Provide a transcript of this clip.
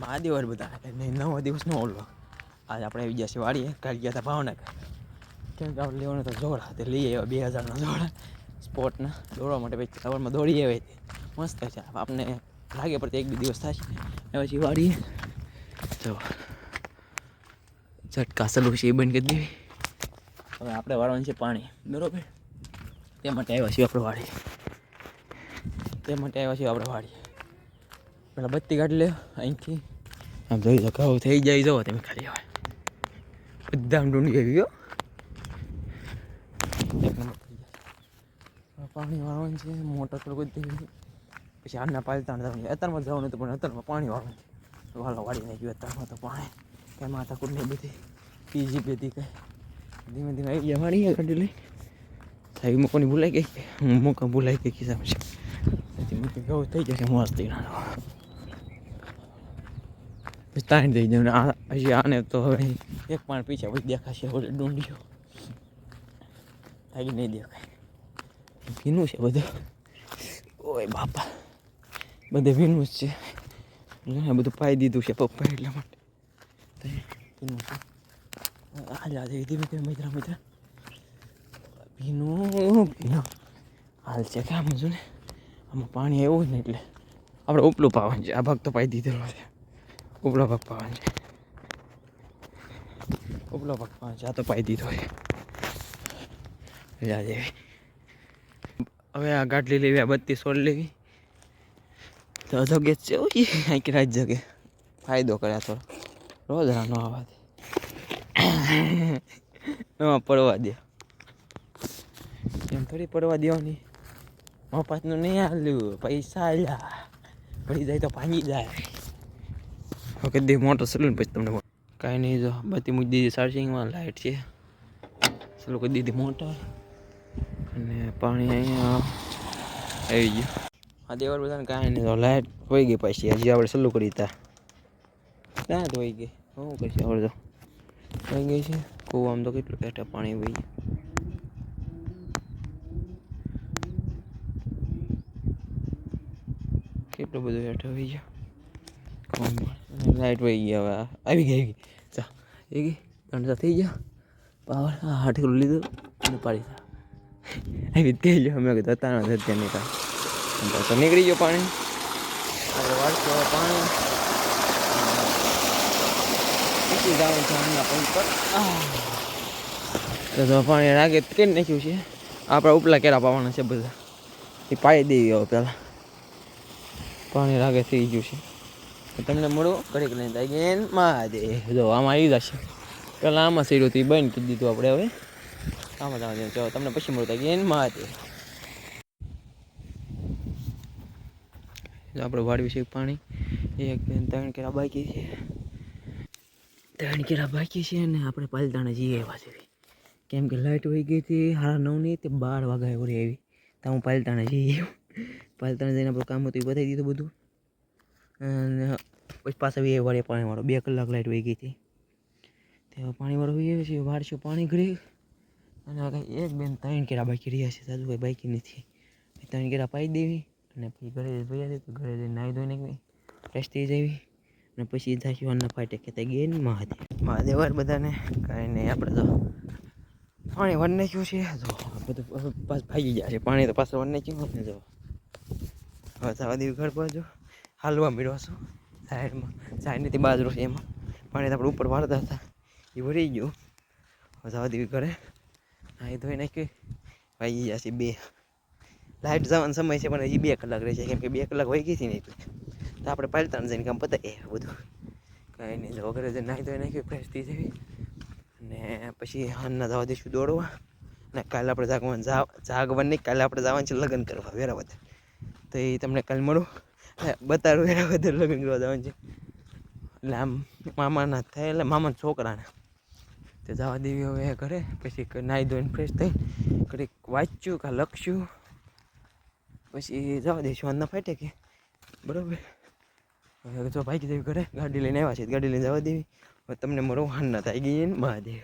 મહાદેવર બધા નવો દિવસનો ઓલો આજે આપણે આવી ગયા છીએ વાડીએ. કાલે ગયા હતા ભાવનગર, કેમ કે આપણે લેવાનું તો જોડા તે લઈ આવ્યા 2000ના જોડા સ્પોર્ટના દોડવા માટે. પછી સવારમાં દોડી આવે મસ્ત છે. આપને લાગે પડતી એક બે દિવસ થાય એ પછી વાડીએ તો ઝટકા સલું છે એ બંધ કરી દેવી. હવે આપણે વાળવાનું છે પાણી, બરાબર? તે માટે આવ્યા છીએ આપણે વાડીએ. પેલા બત્તી કાઢી લે અહીંથી. આમ જોઈ તો ઘઉં થઈ જાય. જવો તમે ખાલી હવે બધા આમ ડુંડી આવી ગયો. એક નંબર થઈ જાય. પાણી વાળવાનું છે, મોટર પર બધી. પછી આના પાલતા અત્યારમાં જવાનું હતું, પણ અત્યારમાં પાણી વાળવાનું છે. વાલો વાળી નાખ્યું અત્યારમાં તો પાણી કંઈ માથા કુટલી બધી પીજી બધી કંઈ ધીમે ધીમે આવી ગયા વાળી ગાડી લઈ. સાહેબ મૂકવાની ભૂલાઈ ગઈ, હું મૂકા ભૂલાઈ ગઈ ખિસ્સા પછી ઘઉં થઈ જશે મસ્ત. તાણી દઈ દઉં હજી આને તો હવે એક પાણ પીછા પછી દેખાશે ઓલે ડુંડીઓ થાકી નહીં દેખાય. ભીનું છે બધું. ઓય બાપા, બધે ભીનું જ છે. બધું પાઈ દીધું છે પપ્પા એટલા માટે ભીનું છે. હાલ્યા છે ધીમે ધીમે મિત્ર ભીનું હાલ છે. કે આમ જો ને આમાં પાણી આવ્યું ને એટલે આપણે ઉપલું પાવાનું છે. આ ભાગ તો પાઈ દીધેલો છે. ઉપલો ભાગ પાવાનો છે. આ તો પાઈ દીધો છે. હવે આ ગાટલી લેવી, આ બત્તી સોળ લેવી તો જગે છે. કે રાત જગે ફાયદો કર્યા થોડો રોજ રાનો આવવાથી એમાં પડવા દે. એમ થોડી પડવા દેવાની. મફતનું નહીં હાલ્યું, પૈસા હાલ્યા. પડી જાય તો ભાંગી જાય. ઓકે દે મોટર સલું ને પછી તમને કાંઈ નહીં. જો બત્તી મૂકી દીધી ચાર્જિંગમાં, લાઇટ છે સલું કરી દીધી મોટર અને પાણી અહીંયા આવી ગયું. આ દેવર બધાને કાંઈ નહીં. તો લાઇટ વહી ગઈ પછી હજી આપણે સલું કરી હતા ત્યાં જ વહી ગઈ. શું કરશે હવે તો વહી ગઈ છે. કૂવામાં તો કેટલું બેઠા પાણી વહી ગયું. કેટલું બધું હેઠળ વહી ગયો. લાઇટ વહી ગઈ. હવે આવી ગઈ ચા એ ગઈ ત્રણ થઈ ગયા પાવર. હા હાઠેલું લીધું અને પાડી આવી તે જ અમે કીધું અત્યારે સત્ય નીકળ તો નીકળી ગયો પાણી. આપણે વાળશું પાણી પીસી જવાનું છે આમના પંપ પર. તો પાણી રાગે કરી નાખ્યું છે. આપણા ઉપલા કેરા પાવાના છે બધા એ પાઈ દેવી. હવે પહેલાં પાણી રાગે થઈ ગયું છે. તમને મળું ઘડીક લઈને થાય ગેન મહાદેવ. જો આમાં આવી જશે. પહેલાં આમાં સીડું તો એ બંધ કરી દીધું આપણે. હવે આમાં જવા દે. ચાલો તમને પછી મળું થાય ગેન મહાદેવ. આપણે વાળ્યું છે પાણી. એક ત્રણ કેરા બાકી છે. અને આપણે પાલતાણા જઈએ એવા છે. કેમ કે લાઇટ વહી ગઈ હતી 9:30 તે 12 વાગ્યા વળી આવી. તો હું પાલતાણા જઈએ. પાલતાણા જઈને આપણું કામ હતું એ બતાવી દીધું બધું. અને પછી પાછા વી વાળે પાણીવાળો 2 કલાક લાઇટ વહી ગઈ હતી. તે પાણીવાળો વી આવે છે. વાળશું પાણી ઘડી અને એક બેન 3 કેરા બાકી રહ્યા છે. સાજુ કંઈ બાકી નથી. 3 કેરા પાઈ દેવી અને પછી ઘરે ભૈયા છે. તો ઘરે જઈને નાહી ધોઈ નાખવી, ફ્રેશ થઈ જવી અને પછી થાકી વારના ફાટે કહેતા ગેન મહાદેવ બધાને કાંઈ નહીં. આપણે તો પાણી વર નાખ્યું છે. જો બધું પાછું ભાગી ગયા છે પાણી. તો પાછું વર નાખ્યું ને જો હવે થવા દેવી ઘર બાજુ હાલવા મળ્યો છું. સાઈડની બાજરો છે એમાં પાણી તો આપણે ઉપર વાળતા હતા એ ભરી ગયું. હવે થવા દેવી ઘરે નાહી ધોઈ નાખી ભાગી ગયા છે 2. લાઇટ જવાનો સમય છે પણ હજી 2 કલાક રહે છે. કેમ કે 2 કલાક વહી ગઈ હતી ને એટલે તો આપણે પાલતાણ જઈને કામ પતાવીએ બધું. કાંઈ નહીં. તો ઘરે જઈને નાહી ધોઈ નાખી ફ્રેશ થઈ જવી અને પછી હાલના જવા દઈશું દોડવા. ને કાલે આપણે જાગવાનું નહીં. કાલે આપણે જવાનું છે લગ્ન કરવા વેરાવદર. તો એ તમને કાલે મળું બતાડું. વેરાવદર લગ્ન કરવા જવાનું છે. એટલે આમ મામાના થાય એટલે મામાના છોકરાને તે જવા દેવી હવે ઘરે. પછી નાહી ધોઈને ફ્રેશ થઈ ઘડીક વાંચ્યું કાં લખશું પછી જવા દઈશું આના ફાટે કે બરાબર. હવે જો ભાગી દેવી ઘરે. ગાડી લઈને આવ્યા છે. ગાડી લઈને જવા દેવી. હવે તમને મળું હાલના થાય ગઈ મહાદેવ.